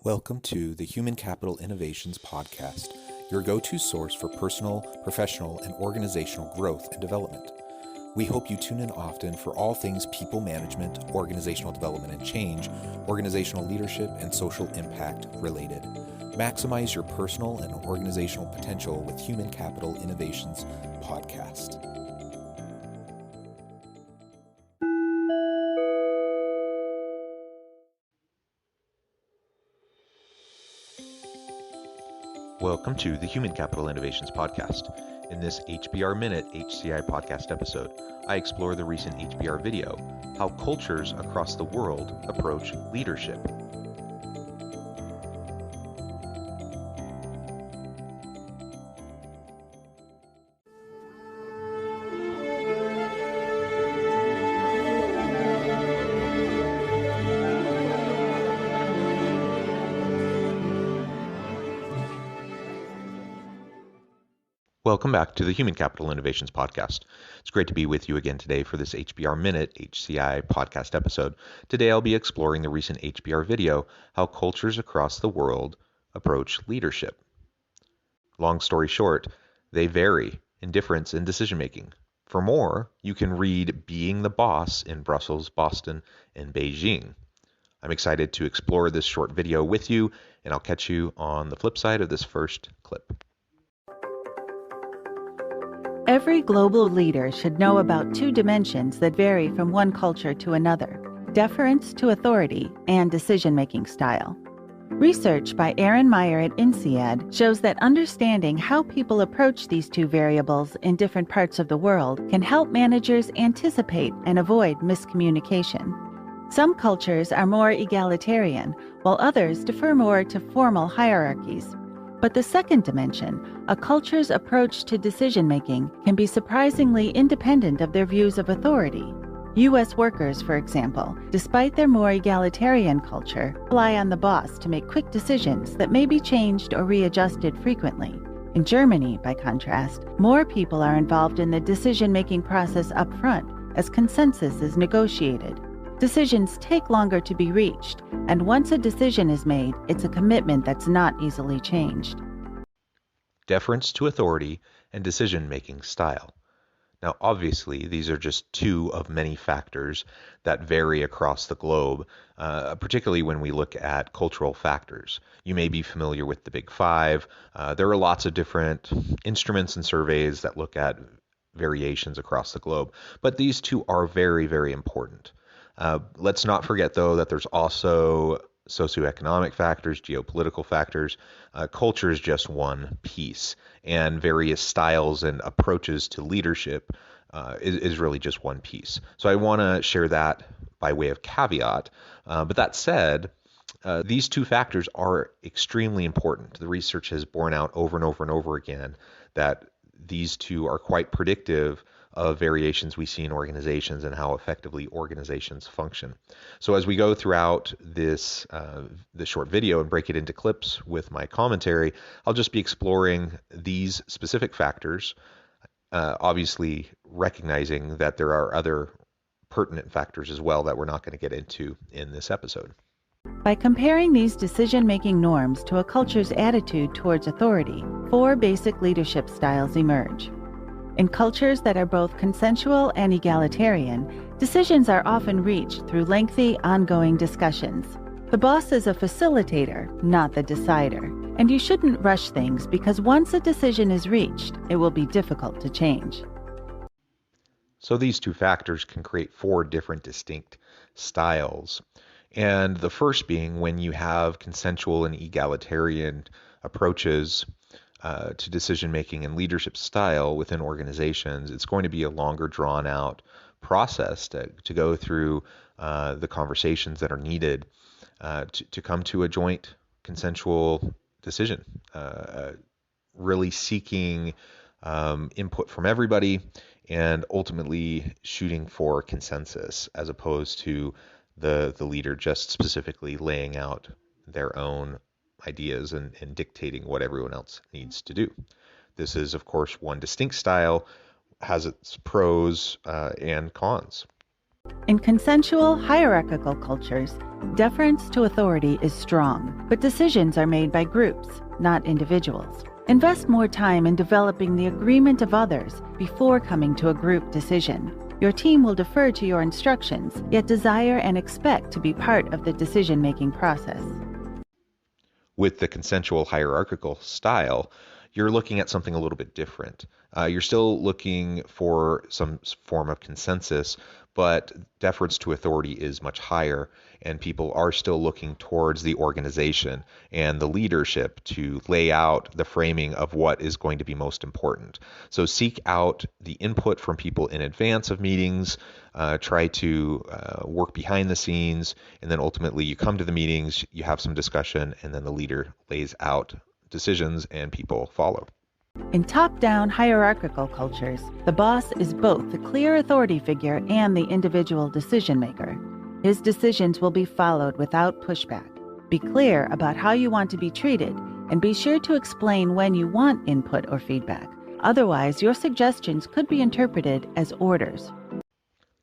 Welcome to the Human Capital Innovations Podcast, your go-to source for personal, professional, and organizational growth and development. We hope you tune in often for all things people management, organizational development and change, organizational leadership, and social impact related. Maximize your personal and organizational potential with Human Capital Innovations Podcast. Welcome to the Human Capital Innovations Podcast. In this HBR Minute HCI podcast episode, I explore the recent HBR video, How Cultures Across the World Approach Leadership. Welcome back to the Human Capital Innovations Podcast. It's great to be with you again today for this HBR Minute HCI podcast episode. Today I'll be exploring the recent HBR video, How Cultures Across the World Approach Leadership. Long story short, they vary in difference in decision making. For more, you can read Being the Boss in Brussels, Boston, and Beijing. I'm excited to explore this short video with you, and I'll catch you on the flip side of this first clip. Every global leader should know about two dimensions that vary from one culture to another: deference to authority and decision-making style. Research by Aaron Meyer at INSEAD shows that understanding how people approach these two variables in different parts of the world can help managers anticipate and avoid miscommunication. Some cultures are more egalitarian, while others defer more to formal hierarchies. But the second dimension, a culture's approach to decision-making, can be surprisingly independent of their views of authority. U.S. workers, for example, despite their more egalitarian culture, rely on the boss to make quick decisions that may be changed or readjusted frequently. In Germany, by contrast, more people are involved in the decision-making process up front as consensus is negotiated. Decisions take longer to be reached, and once a decision is made, it's a commitment that's not easily changed. Deference to authority and decision-making style. Now, obviously, these are just two of many factors that vary across the globe, particularly when we look at cultural factors. You may be familiar with the Big Five. There are lots of different instruments and surveys that look at variations across the globe, but these two are very, very important. Let's not forget, though, that there's also socioeconomic factors, geopolitical factors. Culture is just one piece, and various styles and approaches to leadership is really just one piece. So I want to share that by way of caveat. But that said, these two factors are extremely important. The research has borne out over and over and over again that these two are quite predictive of variations we see in organizations and how effectively organizations function. So as we go throughout this short video and break it into clips with my commentary, I'll just be exploring these specific factors, obviously recognizing that there are other pertinent factors as well that we're not going to get into in this episode. By comparing these decision-making norms to a culture's attitude towards authority, four basic leadership styles emerge. In cultures that are both consensual and egalitarian, decisions are often reached through lengthy, ongoing discussions. The boss is a facilitator, not the decider, and you shouldn't rush things because once a decision is reached, it will be difficult to change. So these two factors can create four different distinct styles. And the first being when you have consensual and egalitarian approaches to decision-making and leadership style within organizations, it's going to be a longer drawn-out process to go through the conversations that are needed to come to a joint consensual decision, really seeking input from everybody and ultimately shooting for consensus as opposed to the leader just specifically laying out their own ideas and dictating what everyone else needs to do. This is, of course, one distinct style, has its pros and cons. In consensual, hierarchical cultures, deference to authority is strong, but decisions are made by groups, not individuals. Invest more time in developing the agreement of others before coming to a group decision. Your team will defer to your instructions, yet desire and expect to be part of the decision-making process. With the consensual hierarchical style, you're looking at something a little bit different. You're still looking for some form of consensus, but deference to authority is much higher, and people are still looking towards the organization and the leadership to lay out the framing of what is going to be most important. So seek out the input from people in advance of meetings, try to work behind the scenes, and then ultimately you come to the meetings, you have some discussion, and then the leader lays out decisions and people follow. In top-down hierarchical cultures, the boss is both the clear authority figure and the individual decision-maker. His decisions will be followed without pushback. Be clear about how you want to be treated, and be sure to explain when you want input or feedback. Otherwise, your suggestions could be interpreted as orders.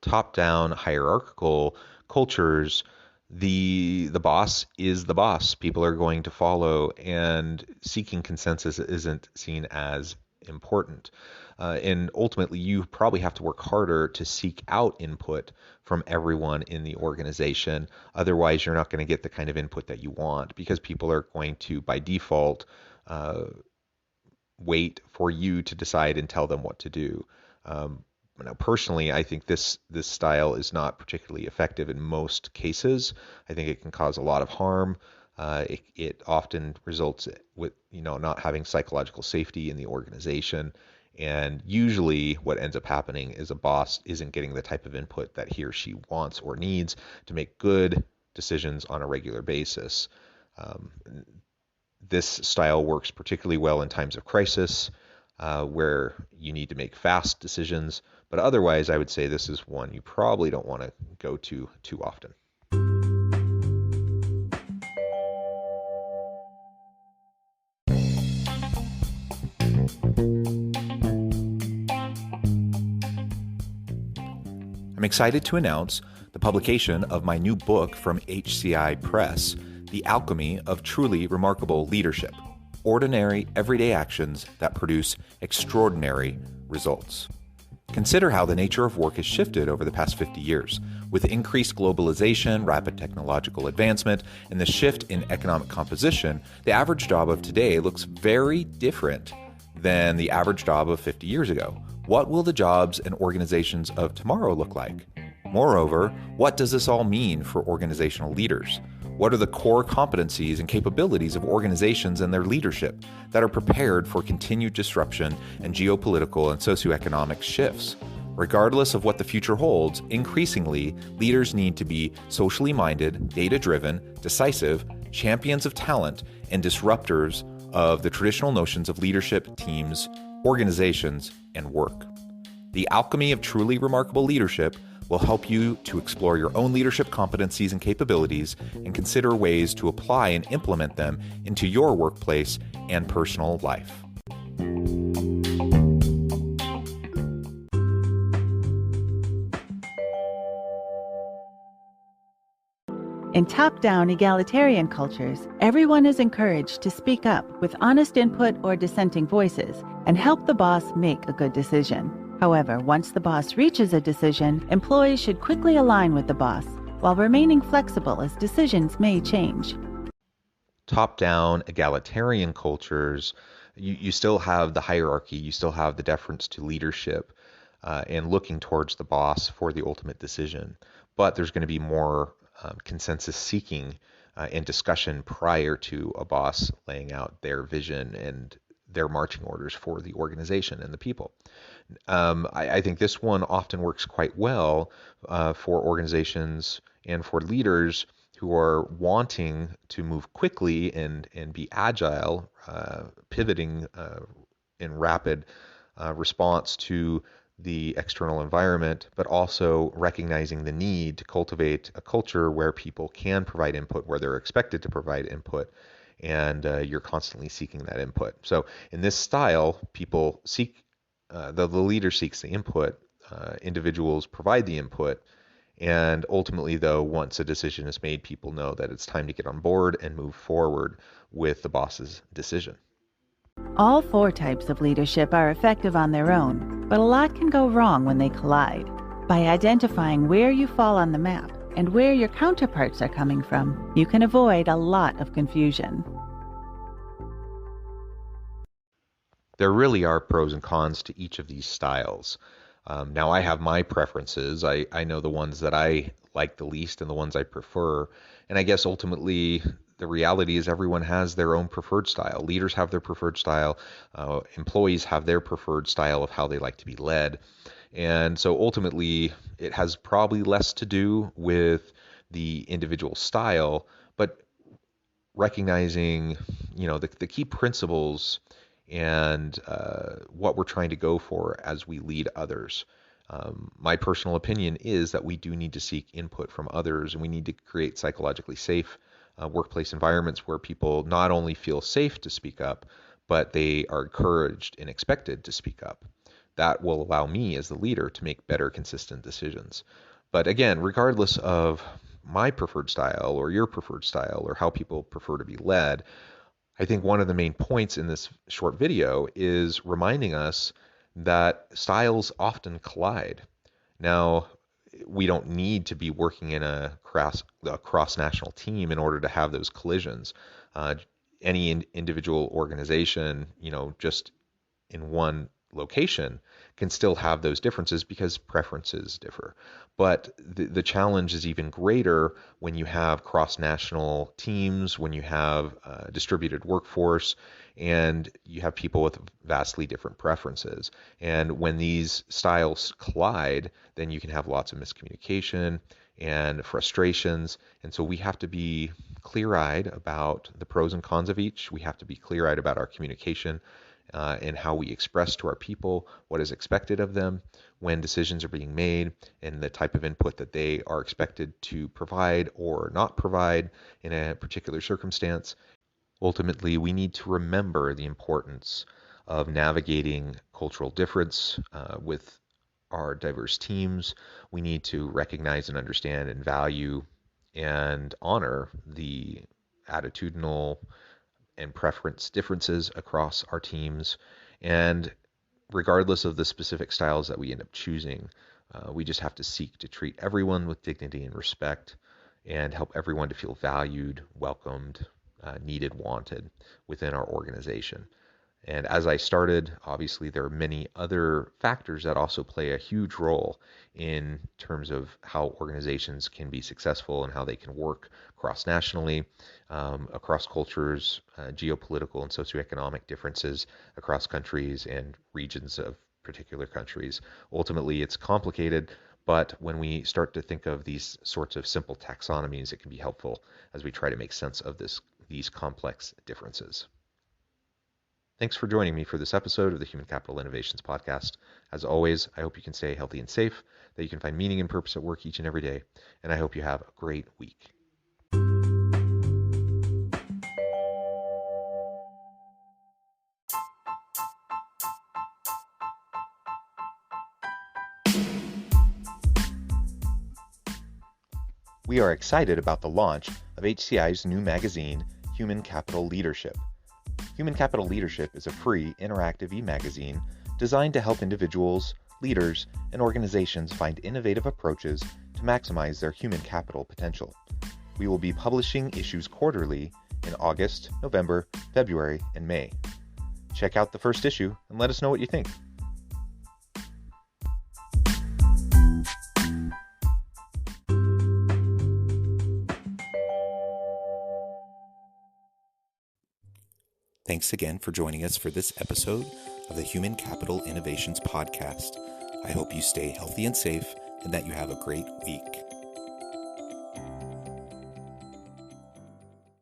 Top-down hierarchical cultures, the boss is the boss. People are going to follow, and seeking consensus isn't seen as important. And ultimately, you probably have to work harder to seek out input from everyone in the organization. Otherwise, you're not going to get the kind of input that you want, because people are going to, by default, wait for you to decide and tell them what to do. Now, personally, I think this style is not particularly effective in most cases. I think it can cause a lot of harm. It often results with not having psychological safety in the organization. And usually what ends up happening is a boss isn't getting the type of input that he or she wants or needs to make good decisions on a regular basis. This style works particularly well in times of crisis, where you need to make fast decisions. But otherwise, I would say this is one you probably don't want to go to too often. I'm excited to announce the publication of my new book from HCI Press, The Alchemy of Truly Remarkable Leadership: Ordinary, Everyday Actions That Produce Extraordinary Results. Consider how the nature of work has shifted over the past 50 years. With increased globalization, rapid technological advancement, and the shift in economic composition, the average job of today looks very different than the average job of 50 years ago. What will the jobs and organizations of tomorrow look like? Moreover, what does this all mean for organizational leaders? What are the core competencies and capabilities of organizations and their leadership that are prepared for continued disruption and geopolitical and socioeconomic shifts? Regardless of what the future holds, increasingly, leaders need to be socially minded, data-driven, decisive, champions of talent, and disruptors of the traditional notions of leadership, teams, organizations, and work. The Alchemy of Truly Remarkable Leadership will help you to explore your own leadership competencies and capabilities and consider ways to apply and implement them into your workplace and personal life. In top-down egalitarian cultures, everyone is encouraged to speak up with honest input or dissenting voices and help the boss make a good decision. However, once the boss reaches a decision, employees should quickly align with the boss while remaining flexible as decisions may change. Top-down egalitarian cultures, you still have the hierarchy, you still have the deference to leadership, and looking towards the boss for the ultimate decision. But there's going to be more consensus seeking and discussion prior to a boss laying out their vision and their marching orders for the organization and the people. I think this one often works quite well for organizations and for leaders who are wanting to move quickly and be agile, pivoting in rapid response to the external environment, but also recognizing the need to cultivate a culture where people can provide input, where they're expected to provide input, and you're constantly seeking that input. So in this style, people seek, the leader seeks the input, individuals provide the input, And ultimately, though, once a decision is made, people know that it's time to get on board and move forward with the boss's decision. All 4 types of leadership are effective on their own, but a lot can go wrong when they collide. By identifying where you fall on the map and where your counterparts are coming from, you can avoid a lot of confusion. There really are pros and cons to each of these styles. Now, I have my preferences. I know the ones that I like the least and the ones I prefer. And I guess ultimately, the reality is everyone has their own preferred style. Leaders have their preferred style. Employees have their preferred style of how they like to be led. And so ultimately, it has probably less to do with the individual style, but recognizing, the key principles and what we're trying to go for as we lead others. My personal opinion is that we do need to seek input from others, and we need to create psychologically safe workplace environments where people not only feel safe to speak up, but they are encouraged and expected to speak up. That will allow me as the leader to make better, consistent decisions. But again, regardless of my preferred style or your preferred style or how people prefer to be led, I think one of the main points in this short video is reminding us that styles often collide. Now, we don't need to be working in a cross-national team in order to have those collisions. Any individual organization, just in one location can still have those differences because preferences differ. But the challenge is even greater when you have cross-national teams, when you have a distributed workforce, and you have people with vastly different preferences. And when these styles collide, then you can have lots of miscommunication and frustrations. And so we have to be clear-eyed about the pros and cons of each. We have to be clear-eyed about our communication and how we express to our people what is expected of them when decisions are being made and the type of input that they are expected to provide or not provide in a particular circumstance. Ultimately, we need to remember the importance of navigating cultural difference with our diverse teams. We need to recognize and understand and value and honor the attitudinal and preference differences across our teams. And regardless of the specific styles that we end up choosing, we just have to seek to treat everyone with dignity and respect and help everyone to feel valued, welcomed, needed, wanted within our organization. And as I started, obviously there are many other factors that also play a huge role in terms of how organizations can be successful and how they can work cross-nationally, across cultures, geopolitical and socioeconomic differences across countries and regions of particular countries. Ultimately, it's complicated, but when we start to think of these sorts of simple taxonomies, it can be helpful as we try to make sense of these complex differences. Thanks for joining me for this episode of the Human Capital Innovations Podcast. As always, I hope you can stay healthy and safe, that you can find meaning and purpose at work each and every day, and I hope you have a great week. We are excited about the launch of HCI's new magazine, Human Capital Leadership. Human Capital Leadership is a free, interactive e-magazine designed to help individuals, leaders, and organizations find innovative approaches to maximize their human capital potential. We will be publishing issues quarterly in August, November, February, and May. Check out the first issue and let us know what you think. Thanks again for joining us for this episode of the Human Capital Innovations Podcast. I hope you stay healthy and safe and that you have a great week.